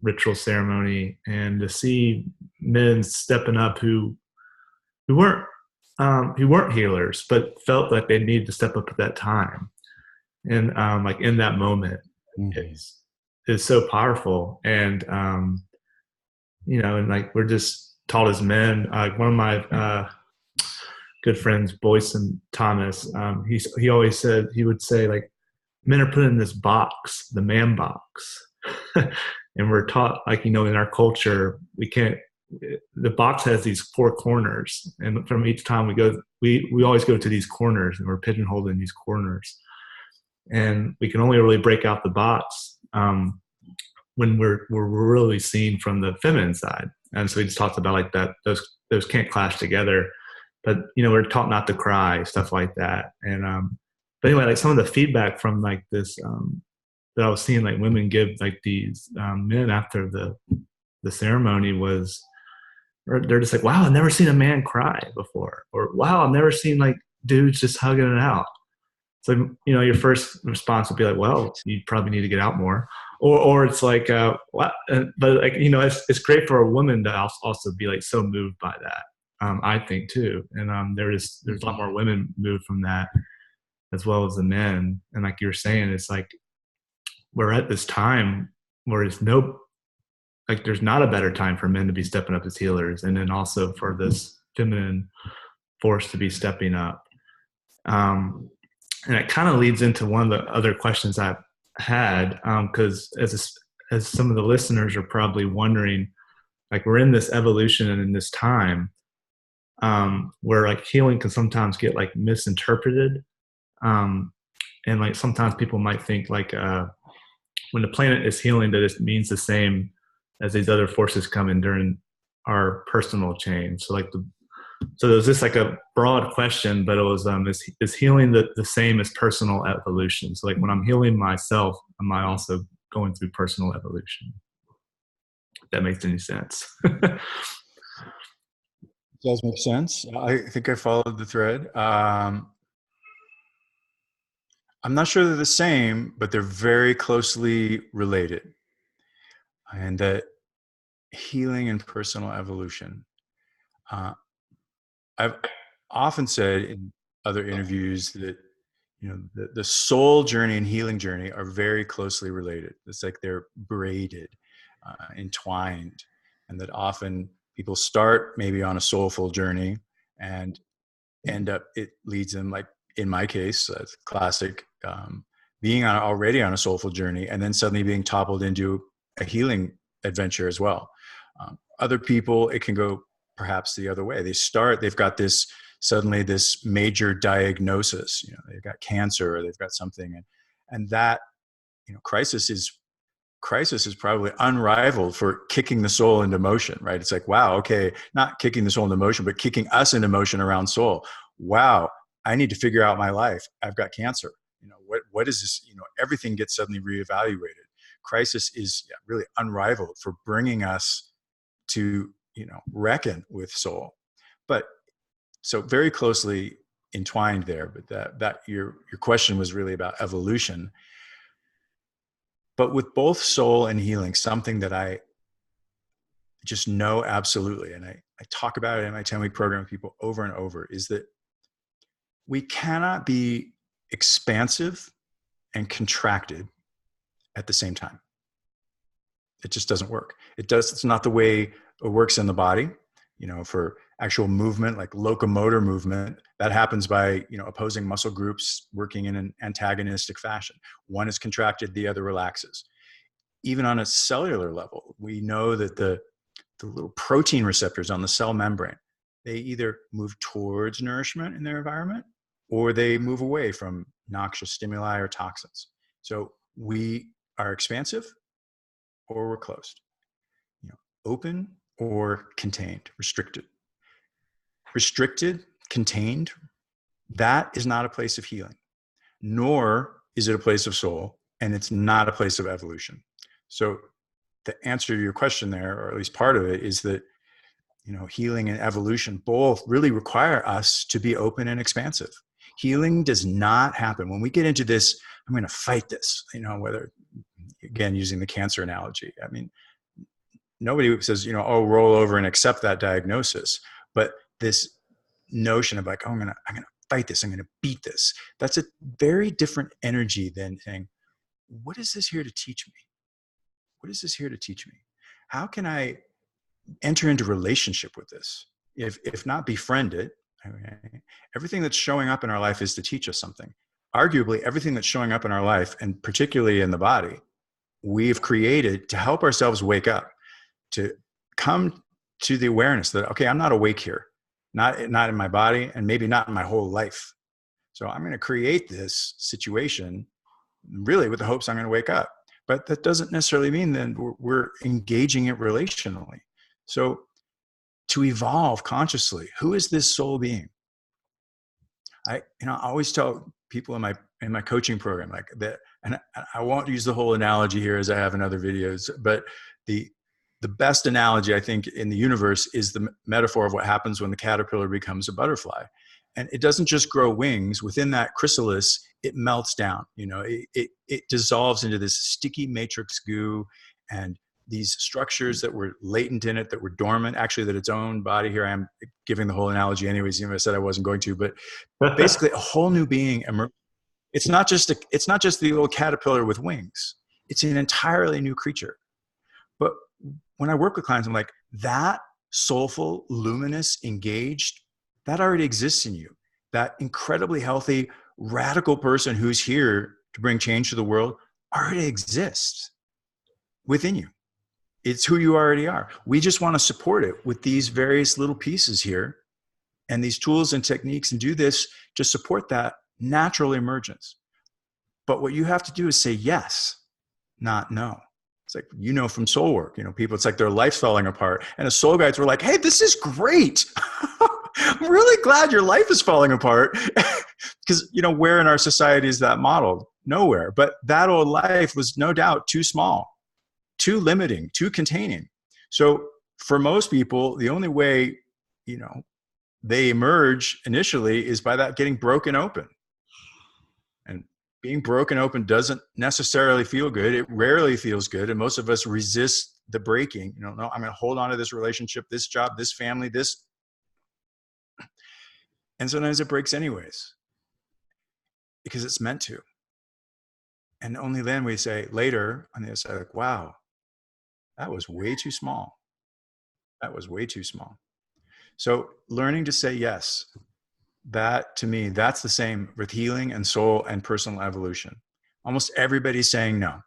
ritual ceremony, and to see men stepping up who weren't healers, but felt like they needed to step up at that time, and like in that moment, is so powerful. And and like we're just taught as men. One of my good friends, Boyce and Thomas, he always said, he would say, like, men are put in this box, the man box. And we're taught, like, in our culture, the box has these four corners. And from each time we always go to these corners, and we're pigeonholed in these corners. And we can only really break out the box when we're really seen from the feminine side. And so he just talks about like that, those can't clash together. But, we're taught not to cry, stuff like that. And, but anyway, like some of the feedback from like this, that I was seeing like women give like these men after the ceremony was, or they're just like, wow, I've never seen a man cry before. Or wow, I've never seen like dudes just hugging it out. So, your first response would be like, well, you probably need to get out more. Or it's like, what? But like, it's great for a woman to also be like so moved by that. I think too. And there's a lot more women moved from that as well as the men. And like you were saying, it's like, we're at this time where there's not a better time for men to be stepping up as healers. And then also for this feminine force to be stepping up. And it kind of leads into one of the other questions I've had, because as some of the listeners are probably wondering, like, we're in this evolution and in this time where like healing can sometimes get like misinterpreted. And like sometimes people might think like when the planet is healing, that it means the same as these other forces come in during our personal change. So like so there was this like a broad question, but it was is healing the same as personal evolution? So like when I'm healing myself, am I also going through personal evolution? If that makes any sense. Does make sense. I think I followed the thread. I'm not sure they're the same, but they're very closely related. And that healing and personal evolution. I've often said in other interviews that, the soul journey and healing journey are very closely related. It's like they're braided. entwined, and that often people start maybe on a soulful journey and end up, it leads them, like in my case, that's classic, being already on a soulful journey and then suddenly being toppled into a healing adventure as well. Other people, it can go perhaps the other way. They've got suddenly this major diagnosis, they've got cancer or they've got something, and that, crisis is probably unrivaled for kicking the soul into motion, right? It's like, wow, okay, not kicking the soul into motion, but kicking us into motion around soul. Wow, I need to figure out my life. I've got cancer. What is this? Everything gets suddenly reevaluated. Crisis is really unrivaled for bringing us to, reckon with soul. But so very closely entwined there, but that your question was really about evolution. But with both soul and healing, something that I just know absolutely, and I talk about it in my 10-week program with people over and over, is that we cannot be expansive and contracted at the same time. It just doesn't work. It's not the way it works in the body. For actual movement, like locomotor movement, that happens by, opposing muscle groups working in an antagonistic fashion. One is contracted, the other relaxes. Even on a cellular level, we know that the little protein receptors on the cell membrane, they either move towards nourishment in their environment or they move away from noxious stimuli or toxins. So we are expansive or we're closed, open or contained, restricted. Restricted, contained, that is not a place of healing, nor is it a place of soul, and it's not a place of evolution. So the answer to your question there, or at least part of it, is that, healing and evolution both really require us to be open and expansive. Healing does not happen when we get into this, I'm going to fight this, whether, again, using the cancer analogy. I mean, nobody says, oh, roll over and accept that diagnosis. But this notion of like, oh, I'm going to fight this, I'm going to beat this. That's a very different energy than saying, what is this here to teach me? What is this here to teach me? How can I enter into relationship with this? If not befriend it, okay? Everything that's showing up in our life is to teach us something. Arguably, everything that's showing up in our life, and particularly in the body, we've created to help ourselves wake up, to come to the awareness that, okay, I'm not awake here, not in my body, and maybe not in my whole life. So I'm going to create this situation really with the hopes I'm going to wake up. But that doesn't necessarily mean that we're engaging it relationally. So to evolve consciously, who is this soul being? I always tell people in my coaching program, like that, and I won't use the whole analogy here as I have in other videos, but the best analogy I think in the universe is the metaphor of what happens when the caterpillar becomes a butterfly. And it doesn't just grow wings. Within that chrysalis, it melts down. It dissolves into this sticky matrix goo, and these structures that were latent in it, that were dormant, actually, that its own body. Here I am giving the whole analogy anyways, even though I said I wasn't going to, but basically a whole new being emerges. It's not just the little caterpillar with wings. It's an entirely new creature. But when I work with clients, I'm like, that soulful, luminous, engaged, that already exists in you. That incredibly healthy, radical person who's here to bring change to the world already exists within you. It's who you already are. We just want to support it with these various little pieces here and these tools and techniques, and do this to support that natural emergence. But what you have to do is say yes, not no. It's like, from soul work, people, it's like their life's falling apart. And the soul guides were like, hey, this is great. I'm really glad your life is falling apart. Because, where in our society is that modeled? Nowhere. But that old life was no doubt too small, too limiting, too containing. So for most people, the only way, they emerge initially is by that getting broken open. And being broken open doesn't necessarily feel good. It rarely feels good. And most of us resist the breaking. No, I'm going to hold on to this relationship, this job, this family, this. And sometimes it breaks anyways, because it's meant to. And only then we say later on the other side, like, wow, that was way too small. That was way too small. So learning to say yes, that to me, that's the same with healing and soul and personal evolution. Almost everybody's saying no.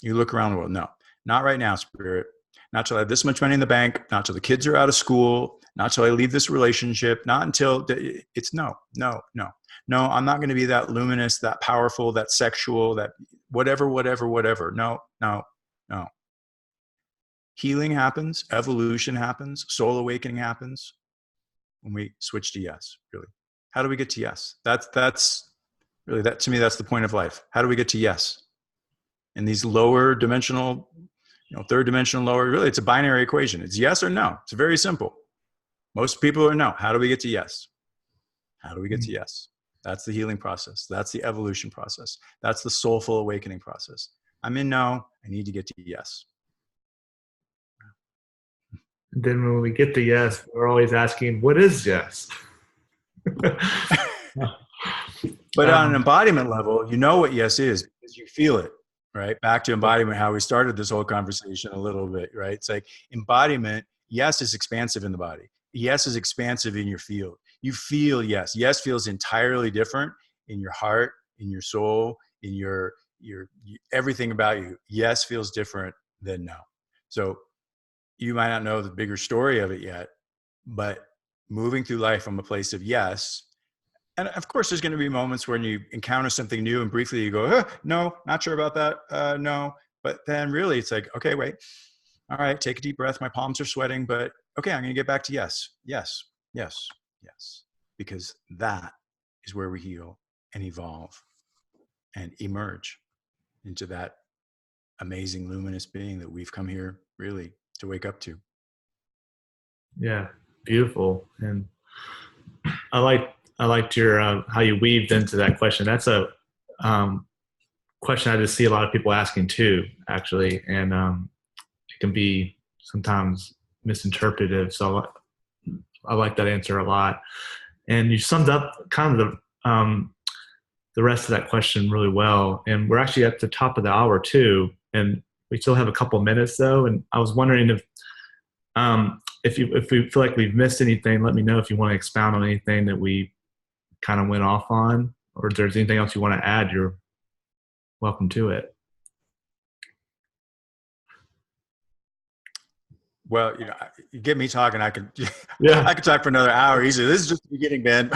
You look around the world, no, not right now, spirit. Not till I have this much money in the bank, not till the kids are out of school, not till I leave this relationship, not until it's no. No, I'm not going to be that luminous, that powerful, that sexual, that whatever. No. Healing happens, evolution happens, soul awakening happens when we switch to yes, really. How do we get to yes? That's really, that to me, that's the point of life. How do we get to yes? In these lower dimensional, third dimensional, lower, really, it's a binary equation. It's yes or no. It's very simple. Most people are no. How do we get to yes? How do we get to yes? That's the healing process. That's the evolution process. That's the soulful awakening process. I'm in no. I need to get to yes. Then when we get to yes, we're always asking, what is yes? But on an embodiment level, you know what yes is because you feel it, right? Back to embodiment, how we started this whole conversation a little bit, right? It's like embodiment, yes is expansive in the body. Yes is expansive in your field. You feel yes. Yes feels entirely different in your heart, in your soul, in your everything about you. Yes feels different than no. So you might not know the bigger story of it yet, but moving through life from a place of yes. And of course, there's going to be moments when you encounter something new and briefly you go, no, not sure about that. No. But then really it's like, okay, wait. All right, take a deep breath. My palms are sweating, but okay, I'm going to get back to yes. Because that is where we heal and evolve and emerge into that amazing luminous being that we've come here really to wake up to. Yeah, beautiful. And I liked your how you weaved into that question. That's a question I just see a lot of people asking too, actually, and it can be sometimes misinterpreted. So I like that answer a lot. And you summed up kind of the rest of that question really well. And we're actually at the top of the hour too, and we still have a couple of minutes though. And I was wondering if we feel like we've missed anything, let me know if you want to expound on anything that we kind of went off on, or if there's anything else you want to add, you're welcome to it. Well, you get me talking, I could talk for another hour easily. This is just the beginning, Ben.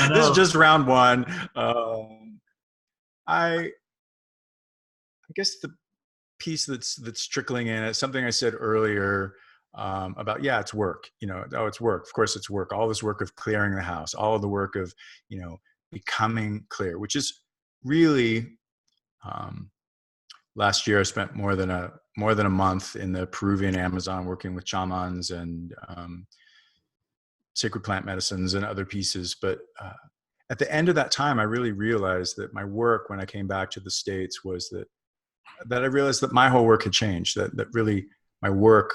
This is just round one. I guess the piece that's trickling in is something I said earlier about, it's work. It's work. Of course, it's work. All this work of clearing the house, all of the work of, becoming clear, which is really. Last year, I spent more than a month in the Peruvian Amazon working with shamans and sacred plant medicines and other pieces. But at the end of that time, I really realized that my work, when I came back to the States, was that I realized that my whole work had changed. That really my work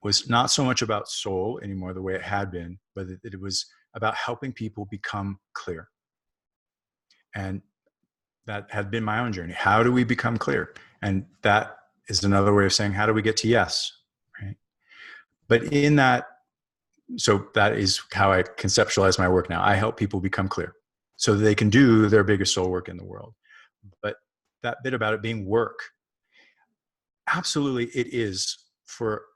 was not so much about soul anymore, the way it had been, but it was about helping people become clear. And that had been my own journey. How do we become clear? And that is another way of saying, how do we get to yes? Right? But in that, so that is how I conceptualize my work now. I help people become clear so that they can do their biggest soul work in the world. But that bit about it being work, absolutely it is for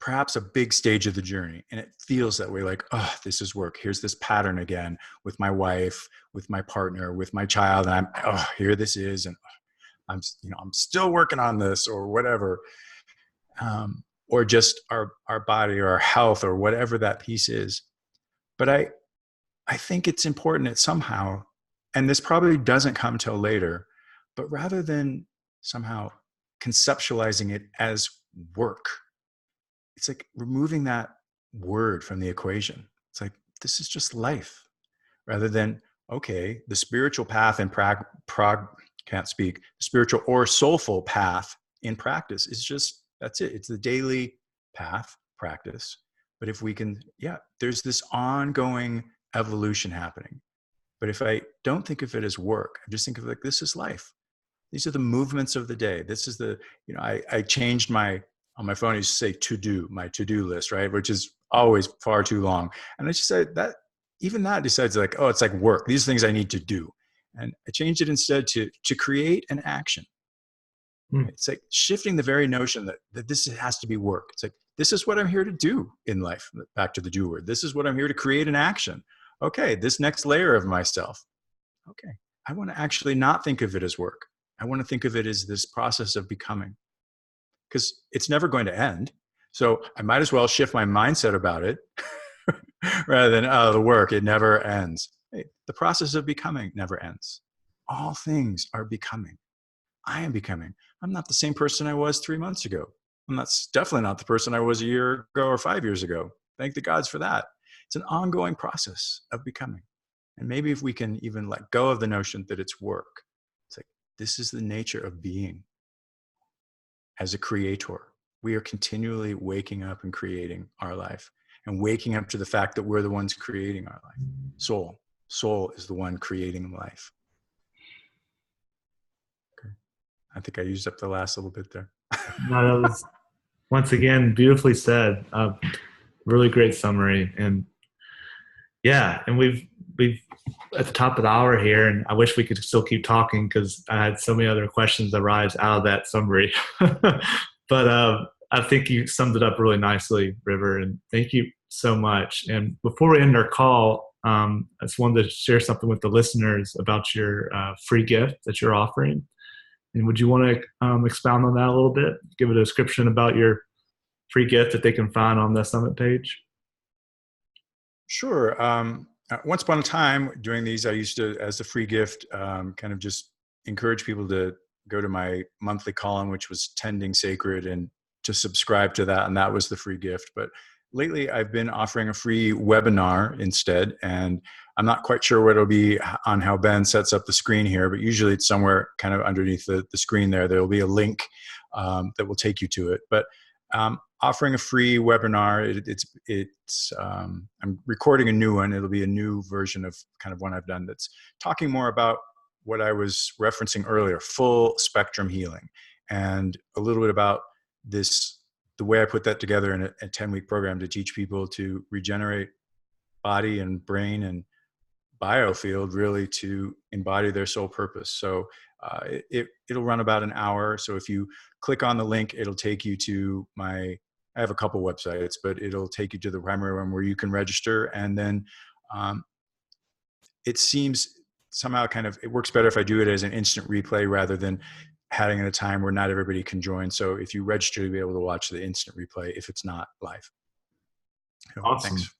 perhaps a big stage of the journey. And it feels that way, like, oh, this is work. Here's this pattern again with my wife, with my partner, with my child. And here this is. And I'm still working on this or whatever. Or just our body or our health or whatever that piece is. But I think it's important that somehow, and this probably doesn't come till later, but rather than somehow conceptualizing it as work, it's like removing that word from the equation. It's like, this is just life, rather than, okay, the spiritual path and can't speak, the spiritual or soulful path in practice is just, that's it. It's the daily path practice. But if we can, there's this ongoing evolution happening. But if I don't think of it as work, I just think of it like, this is life. These are the movements of the day. This is the, I changed on my phone, I used to say my to-do list, right? Which is always far too long. And I just said that, even that decides like, oh, it's like work. These are things I need to do. And I changed it instead to create an action. It's like shifting the very notion that this has to be work. It's like, this is what I'm here to do in life. Back to the do word. This is what I'm here to create an action. Okay, this next layer of myself. Okay, I want to actually not think of it as work. I want to think of it as this process of becoming, because it's never going to end. So I might as well shift my mindset about it rather than, oh, the work, it never ends. Hey, the process of becoming never ends. All things are becoming. I am becoming. I'm not the same person I was 3 months ago. I'm definitely not the person I was a year ago or 5 years ago. Thank the gods for that. It's an ongoing process of becoming. And maybe if we can even let go of the notion that it's work, it's like, this is the nature of being. As a creator, we are continually waking up and creating our life, and waking up to the fact that we're the ones creating our life. Soul is the one creating life. Okay. I think I used up the last little bit there. No, that was, once again, beautifully said. Really great summary. And yeah, and we've at the top of the hour here, and I wish we could still keep talking because I had so many other questions arise out of that summary. But I think you summed it up really nicely, River, and thank you so much. And before we end our call, I just wanted to share something with the listeners about your free gift that you're offering. And would you want to expound on that a little bit? Give a description about your free gift that they can find on the summit page? Sure. Once upon a time doing these, I used to, as a free gift, kind of just encourage people to go to my monthly column, which was TendingSacred, and to subscribe to that. And that was the free gift. But lately I've been offering a free webinar instead. And I'm not quite sure what it'll be on how Ben sets up the screen here, but usually it's somewhere kind of underneath the screen there. There'll be a link that will take you to it. But offering a free webinar. I'm recording a new one. It'll be a new version of kind of one I've done that's talking more about what I was referencing earlier, full spectrum healing, and a little bit about this, the way I put that together in a 10-week program to teach people to regenerate body and brain and biofield, really to embody their soul purpose. So it'll run about an hour. So if you click on the link, it'll take you to I have a couple websites, but it'll take you to the primary one where you can register. And then it seems somehow it works better if I do it as an instant replay rather than having a time where not everybody can join. So if you register, you'll be able to watch the instant replay if it's not live. So, Awesome. Thanks.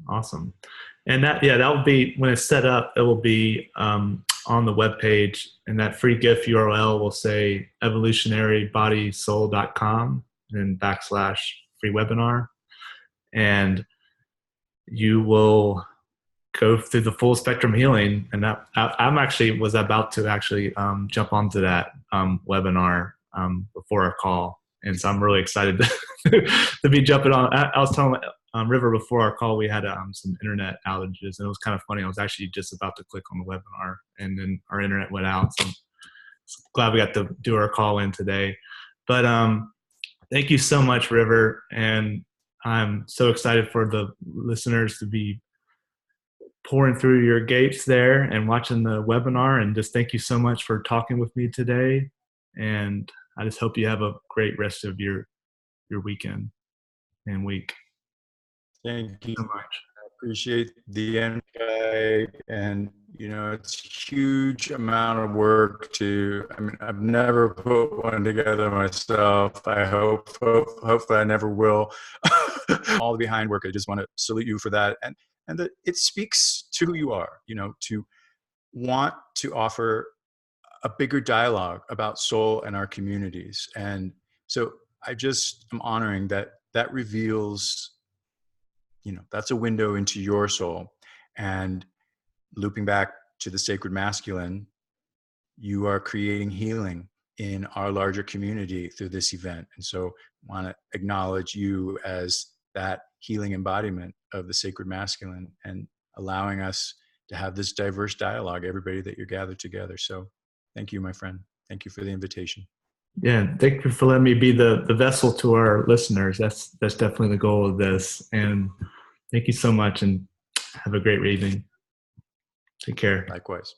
Awesome. And that will be, when it's set up, it will be on the webpage, and that free gift URL will say evolutionarybodysoul.com and then /free webinar. And you will go through the full spectrum healing. And that was about to jump onto that webinar before our call. And so I'm really excited to be jumping on. I was telling River before our call, we had some internet outages, and it was kind of funny. I was actually just about to click on the webinar, and then our internet went out. So I'm glad we got to do our call in today. But thank you so much, River. And I'm so excited for the listeners to be pouring through your gates there and watching the webinar. And just thank you so much for talking with me today. And I just hope you have a great rest of your weekend and week. Thank you so much. I appreciate the invite, and it's a huge amount of work I've never put one together myself. I hopefully I never will. All the behind work, I just want to salute you for that, and that it speaks to who you are, to want to offer a bigger dialogue about soul and our communities. And so I just am honoring that reveals, that's a window into your soul. And looping back to the sacred masculine, you are creating healing in our larger community through this event. And so I want to acknowledge you as that healing embodiment of the sacred masculine, and allowing us to have this diverse dialogue, everybody that you're gathered together. So thank you, my friend. Thank you for the invitation. Yeah, thank you for letting me be the vessel to our listeners. That's definitely the goal of this. And thank you so much, and have a great evening. Take care. Likewise.